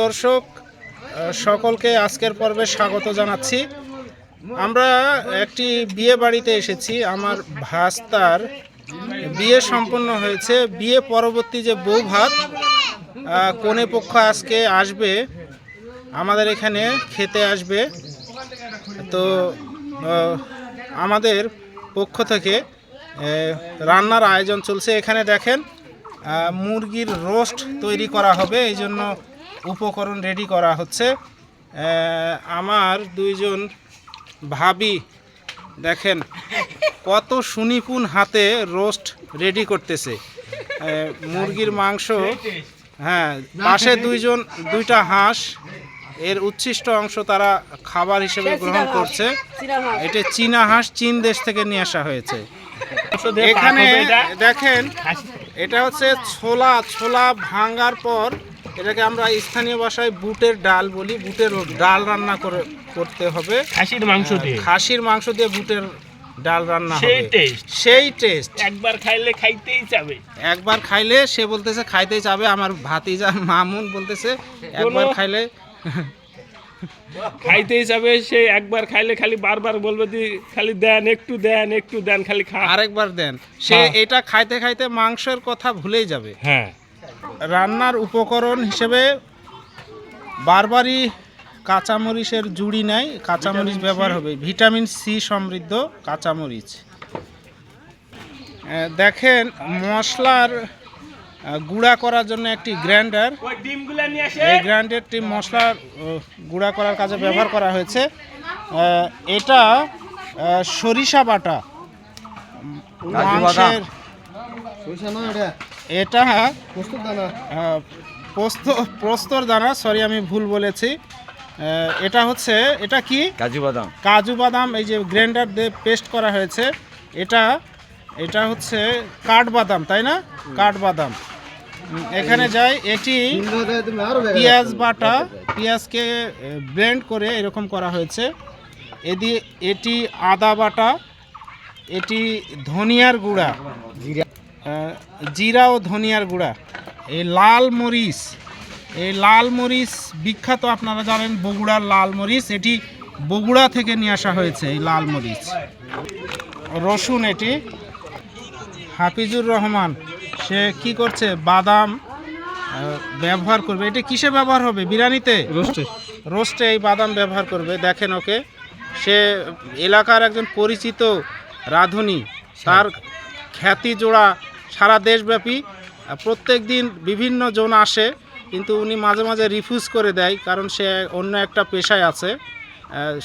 দর্শক সকলকে আজকের পর্বে স্বাগত জানাচ্ছি। আমরা একটি বিয়ে বাড়িতে এসেছি। আমার ভাস্তার বিয়ে সম্পন্ন হয়েছে। বিয়ে পরবর্তী যে বউ ভাত, কনে পক্ষ আজকে আসবে আমাদের এখানে খেতে আসবে। তো আমাদের পক্ষ থেকে রান্নার আয়োজন চলছে। এখানে দেখেন মুরগির রোস্ট তৈরি করা হবে, এই জন্য উপকরণ রেডি করা হচ্ছে। আমার দুইজন ভাবি দেখেন কত সুনিপুণ হাতে রোস্ট রেডি করতেছে। মুরগির মাংস, হ্যাঁ, পাশে দুইটা হাঁস, এর উচ্ছিষ্ট অংশ তারা খাবার হিসেবে গ্রহণ করছে। এটা চীনা হাঁস, চীন দেশ থেকে নিয়ে আসা হয়েছে। এখানে দেখেন এটা হচ্ছে ছোলা ভাঙার পর এটাকে আমরা স্থানীয় ভাষায় বুটের ডাল বলি। বুটের ডাল রান্না করতে হবে খাসির মাংস দিয়ে বুটের ডাল রান্না হবে। সেই টেস্ট একবার খাইলে খাইতেই যাবে। একবার খাইলে সে বলতেছে খাইতেই যাবে। আমার ভাতিজা মামুন বলতেছে একবার খাইলে খাইতেই যাবে। সে একবার খাইলে খালি বারবার বলবে যে খালি দেন, একটু দেন, একটু দেন, খালি আরেকবার দেন। সে এটা খাইতে খাইতে মাংসের কথা ভুলেই যাবে। হ্যাঁ, রান্নার উপকরণ হিসেবে বারবারই কাঁচামরিচের জুড়ি নাই, কাঁচামরিচ ব্যবহার হবে, ভিটামিন সি সমৃদ্ধ কাঁচামরিচ। দেখেন মশলার গুঁড়া করার জন্য একটি গ্রাইন্ডার, এই গ্রাইন্ডারটি মশলা গুঁড়া করার কাজে ব্যবহার করা হয়েছে। এটা সরিষা বাটা মাংসের, এটা পোস্তর দানা, সরি আমি ভুল বলেছি। এটা হচ্ছে, এটা কি কাজু বাদাম, এই যে গ্রাইন্ডার দিয়ে পেস্ট করা হয়েছে। এটা হচ্ছে কাঠবাদাম, তাই না? কাঠবাদাম এখানে যায়। এটি পেঁয়াজ বাটা, পেঁয়াজকে ব্লেন্ড করে এরকম করা হয়েছে। এটি আদা বাটা, এটি ধনিয়ার গুঁড়া, জিরা ও ধনিয়ার গুঁড়া। এই লাল মরিচ বিখ্যাত, আপনারা জানেন বগুড়ার লাল মরিচ, এটি বগুড়া থেকে নিয়ে আসা হয়েছে এই লাল মরিচ। রসুন, এটি হাফিজুর রহমান, সে কি করছে, বাদাম ব্যবহার করবে। এটা কিসে ব্যবহার হবে? বিরিয়ানিতে, রোস্টে এই বাদাম ব্যবহার করবে। দেখেন ওকে, সে এলাকার একজন পরিচিত রাঁধুনি, তার খ্যাতি জোড়া সারা দেশব্যাপী। প্রত্যেক দিন বিভিন্ন জন আসে, কিন্তু উনি মাঝে মাঝে রিফিউজ করে দেয়, কারণ সে অন্য একটা পেশায় আছে।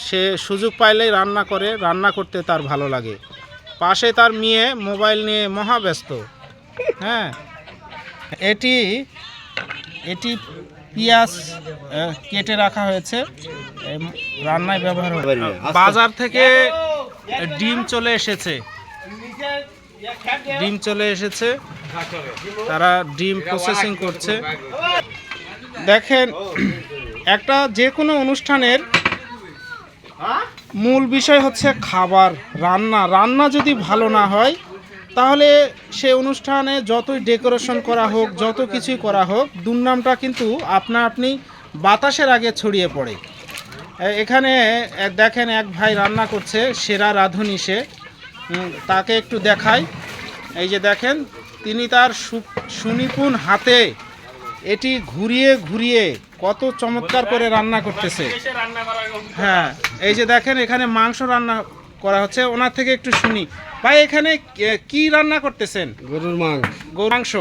সে সুযোগ পাইলেই রান্না করতে তার ভালো লাগে। পাশে তার মেয়ে মোবাইল নিয়ে মহাব্যস্ত। হ্যাঁ, এটি পেঁয়াজ কেটে রাখা হয়েছে, রান্নায় ব্যবহার হবে। বাজার থেকে ডিম চলে এসেছে, তারা ডিম প্রসেসিং করছে। দেখেন, একটা যে কোনো অনুষ্ঠানের মূল বিষয় হচ্ছে খাবার। রান্না যদি ভালো না হয়, তাহলে সে অনুষ্ঠানে যতই ডেকোরেশন করা হোক, যত কিছুই করা হোক, দুর্নামটা কিন্তু আপনি বাতাসের আগে ছড়িয়ে পড়ে। এখানে দেখেন এক ভাই রান্না করছে, সেরা রাঁধুনি সে, তাকে একটু দেখাই। এই যে দেখেন, তিনি তার সুনিপুণ হাতে এটি ঘুরিয়ে কত চমৎকার করে রান্না করতেছে। হ্যাঁ, এই যে দেখেন এখানে মাংস রান্না করা হচ্ছে। ওনার থেকে একটু শুনি। ভাই, এখানে কি রান্না করতেছেন? গরুর মাংস।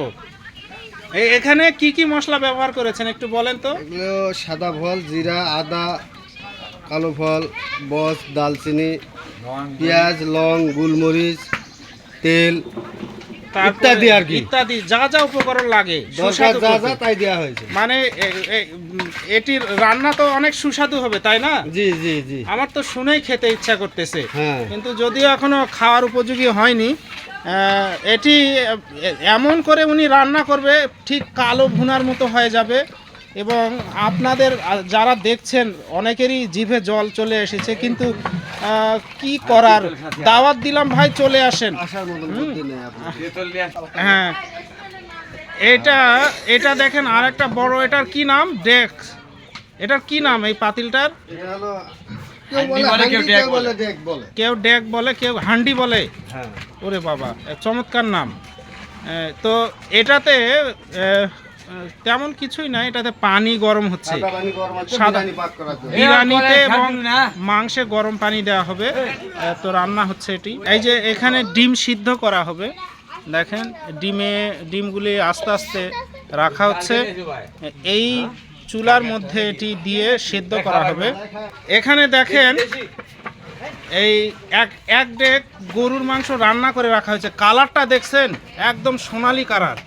এখানে কি কি মশলা ব্যবহার করেছেন একটু বলেন তো? এগুলো সাদা ফল, জিরা, আদা, কালো ফল, বস, দালচিনি, পেঁয়াজ, লং, গোলমরিচ, তেল ইত্যাদি আর কি, ইত্যাদি যা যা উপকরণ লাগে তাই দেওয়া হয়েছে। মানে এটির রান্না তো অনেক সুস্বাদু হবে, তাই না? জি জি জি, আমার তো শুনেই খেতে ইচ্ছা করতেছে। হ্যাঁ, কিন্তু যদিও এখনো খাওয়ার উপযোগী হয়নি। এটি এমন করে উনি রান্না করবে, ঠিক কালো ভুনার মতো হয়ে যাবে। এবং আপনাদের যারা দেখছেন অনেকেরই জিভে জল চলে এসেছে, কিন্তু কি করার, দাওয়াত দিলাম ভাই চলে আসেন। হ্যাঁ, এটা এটা দেখেন আর একটা বড়, এটার কি নাম? ডেক। এটার কি নাম এই পাতিলটার? এটা হলো কেউ বলে হান্ডি, কেউ বলে ডেক বলে। কেউ ডেক বলে, কেউ হান্ডি বলে। হ্যাঁ, ওরে বাবা, চমৎকার নাম। তো এটাতে তেমন কিছুই না, এটাতে পানি গরম হচ্ছে। সাদা পানি গরম আছে সাদা- বিরিয়ানি পাক করার জন্য। বিরিয়ানিতে এবং মাংসে গরম পানি দেওয়া হবে। তো রান্না হচ্ছে এটি। এই যে এখানে ডিম সিদ্ধ করা হবে, দেখেন ডিমগুলি আস্তে আস্তে রাখা হচ্ছে। এই চুলার মধ্যে এটি দিয়ে সিদ্ধ করা হবে। এখানে দেখেন এই এক ডেক গরুর মাংস রান্না করে রাখা হয়েছে। কালারটা দেখছেন, একদম সোনালী কালার,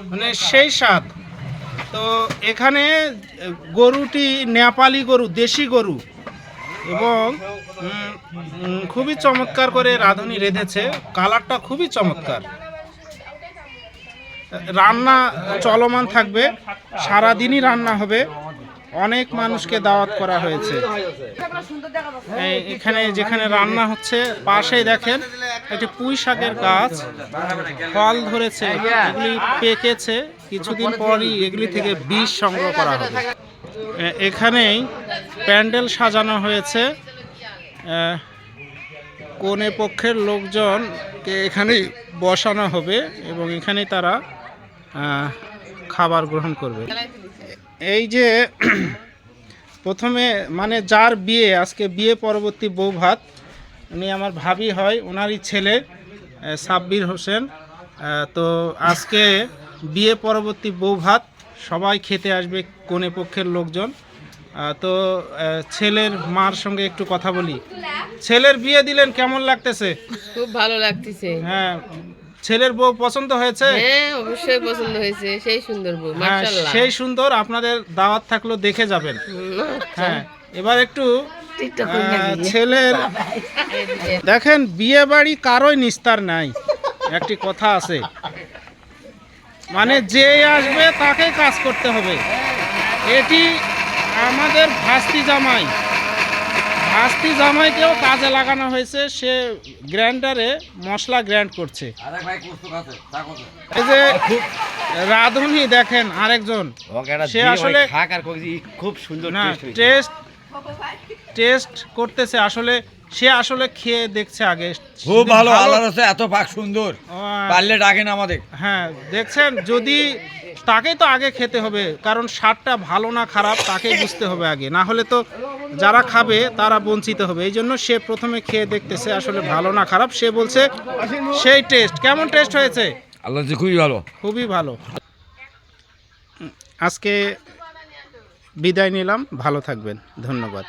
মানে সেই স্বাদ। তো এখানে গরুটি নেপালি গরু, দেশি গরু, এবং খুবই চমৎকার করে রাঁধুনি রেঁধেছে। কালারটা খুবই চমৎকার। রান্না চলমান থাকবে, সারাদিনই রান্না হবে। অনেক মানুষকে দাওয়াত করা হয়েছে। এখানে যেখানে রান্না হচ্ছে পাশেই দেখেন একটি পুঁই শাকের গাছ, ফল ধরেছে, এগুলি পেকেছে। কিছুদিন পরই এগুলি থেকে বীজ সংগ্রহ করা হবে। এখানেই প্যান্ডেল সাজানো হয়েছে। কনে পক্ষের লোকজনকে এখানেই বসানো হবে এবং এখানেই তারা খাবার গ্রহণ করবে। এই যে প্রথমে মানে যার বিয়ে, আজকে বিয়ে পরবর্তী বউ ভাত, উনি আমার ভাবি হয়, ওনারই ছেলে সাব্বির হোসেন। তো আজকে বিয়ে পরবর্তী বউ ভাত, সবাই খেতে আসবে কনে পক্ষের লোকজন। তো ছেলের মার সঙ্গে একটু কথা বলি। ছেলের বিয়ে দিলেন, কেমন লাগতেছে? খুব ভালো লাগতেছে। হ্যাঁ, ছেলের বউ পছন্দ হয়েছে? হ্যাঁ, অবশ্যই পছন্দ হয়েছে। সেই সুন্দর বউ, হ্যাঁ, মাশাআল্লাহ। সেই সুন্দর। আপনাদের দাওয়াত থাকলো, দেখে যাবেন। হ্যাঁ, এবার একটু ছেলের দেখেন, বিয়ে বাড়ি কারোই নিস্তার নাই, একটি কথা আছে, মানে যে আসবে তাকে কাজ করতে হবে। এটি আমাদের ভাস্তি জামাইকেও কাজে লাগানো হয়েছে। সে গ্রাইন্ডারে মশলা গ্রাইন্ড করছে। এই যে রাঁধুনি দেখেন আরেকজন, সে আসলে খুব সুন্দর না টেস্ট করতেছে। আসলে সে আসলে খেয়ে দেখছে আগে। খুব ভালো, আল্লাহর রাস্তায় এত পাক সুন্দর, পারলে ডাকেন আমাদের। হ্যাঁ, দেখছেন, যদি তাকেই তো আগে খেতে হবে, কারণ স্বাদটা ভালো না খারাপ তাকেই বুঝতে হবে আগে, না হলে তো যারা খাবে তারা বঞ্চিত হবে। এই জন্য সে প্রথমে খেয়ে দেখতেছে আসলে ভালো না খারাপ। সে বলছে সেই টেস্ট। কেমন টেস্ট হয়েছে? আল্লাহ খুবই ভালো, খুবই ভালো। আজকে বিদায় নিলাম, ভালো থাকবেন, ধন্যবাদ।